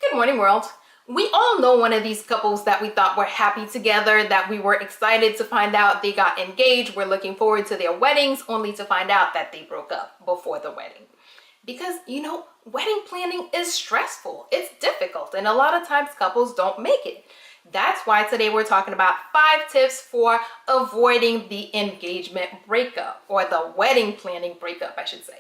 Good morning, world. We all know one of these couples that we thought were happy together, that we were excited to find out they got engaged. We're looking forward to their weddings, only to find out that they broke up before the wedding. Because, wedding planning is stressful. It's difficult, and a lot of times couples don't make it. That's why today we're talking about 5 tips for avoiding the engagement breakup, or the wedding planning breakup, I should say.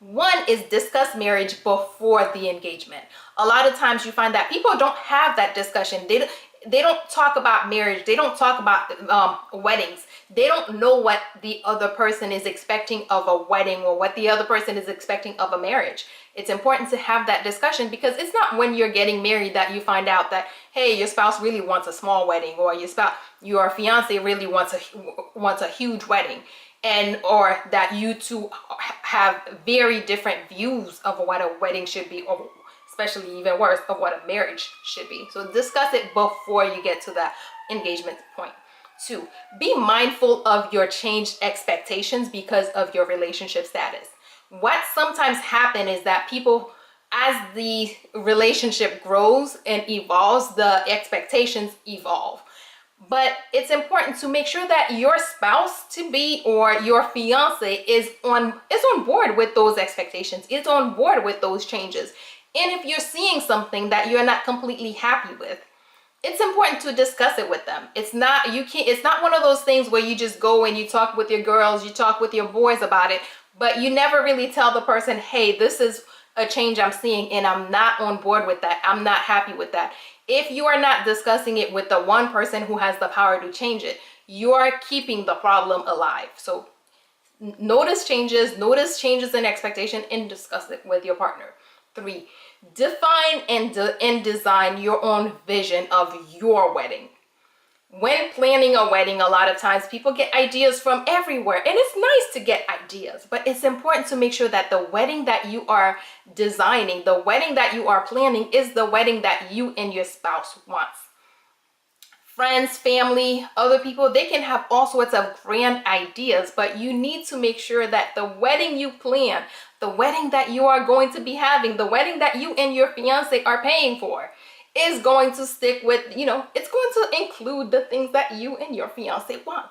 One is discuss marriage before the engagement. A lot of times you find that people don't have that discussion. They don't talk about marriage. They don't talk about weddings. They don't know what the other person is expecting of a wedding or what the other person is expecting of a marriage. It's important to have that discussion, because it's not when you're getting married that you find out that, hey, your spouse really wants a small wedding, or your fiance really wants a huge wedding. Or that you two have very different views of what a wedding should be, or especially even worse, of what a marriage should be. So discuss it before you get to that engagement point. 2, be mindful of your changed expectations because of your relationship status. What sometimes happens is that people, as the relationship grows and evolves, the expectations evolve. But it's important to make sure that your spouse to be or your fiance is on board with those expectations, is on board with those changes. And if you're seeing something that you're not completely happy with, it's important to discuss it with them. It's not one of those things where you just go and you talk with your girls, you talk with your boys about it, but you never really tell the person, hey, this is a change I'm seeing and I'm not on board with that. I'm not happy with that. If you are not discussing it with the one person who has the power to change it, you are keeping the problem alive. So notice changes in expectation, and discuss it with your partner. 3, define and design your own vision of your wedding. When planning a wedding, a lot of times people get ideas from everywhere, and it's nice to get ideas, but it's important to make sure that the wedding that you are designing, the wedding that you are planning, is the wedding that you and your spouse wants. Friends, family, other people, they can have all sorts of grand ideas, but you need to make sure that the wedding you plan, the wedding that you are going to be having, the wedding that you and your fiance are paying for, is going to stick with, it's going to include the things that you and your fiance want.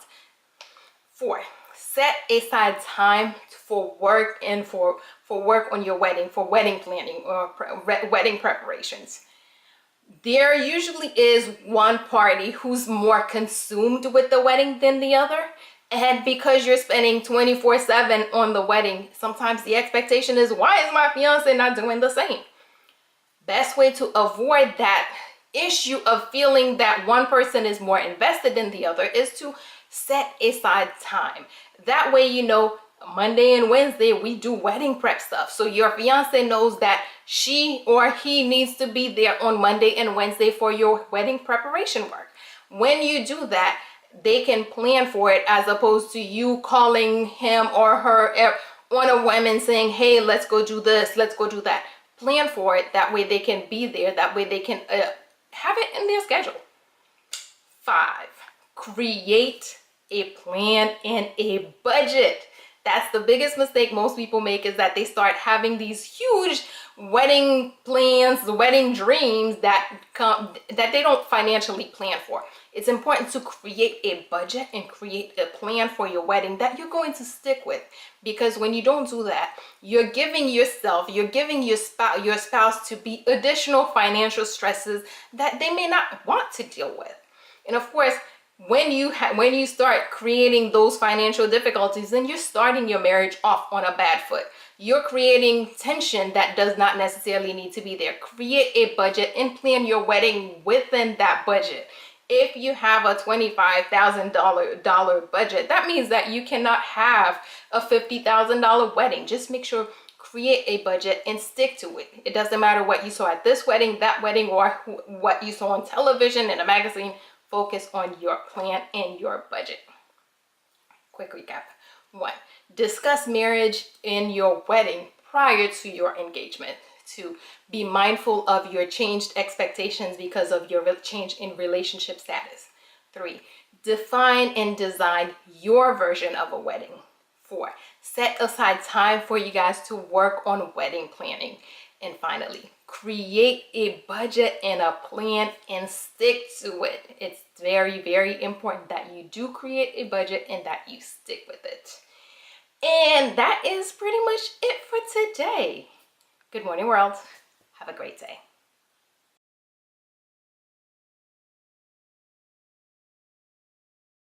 4, set aside time for work and for work on your wedding, for wedding planning or wedding preparations. There usually is one party who's more consumed with the wedding than the other. And because you're spending 24/7 on the wedding, sometimes the expectation is, why is my fiance not doing the same? Best way to avoid that issue of feeling that one person is more invested than the other is to set aside time. That way, Monday and Wednesday we do wedding prep stuff. So your fiance knows that she or he needs to be there on Monday and Wednesday for your wedding preparation work. When you do that, they can plan for it, as opposed to you calling him or her on a whim saying, hey, let's go do this, let's go do that. Plan for it. That way they can be there. That way they can have it in their schedule. 5, create a plan and a budget. That's the biggest mistake most people make, is that they start having these huge wedding plans, wedding dreams that they don't financially plan for. It's important to create a budget and create a plan for your wedding that you're going to stick with, because when you don't do that, you're giving your spouse to be additional financial stresses that they may not want to deal with. And of course, when you start creating those financial difficulties, then you're starting your marriage off on a bad foot. You're creating tension that does not necessarily need to be there. Create a budget and plan your wedding within that budget. If you have a $25,000 budget, that means that you cannot have a $50,000 wedding. Just make sure, create a budget and stick to it. It doesn't matter what you saw at this wedding, that wedding, or what you saw on television, in a magazine. Focus on your plan and your budget. Quick recap. 1, discuss marriage in your wedding prior to your engagement. 2, be mindful of your changed expectations because of your change in relationship status. 3, define and design your version of a wedding. 4, set aside time for you guys to work on wedding planning. And finally, create a budget and a plan and stick to it. It's very, very important that you do create a budget and that you stick with it. And that is pretty much it for today. Good morning, world. Have a great day.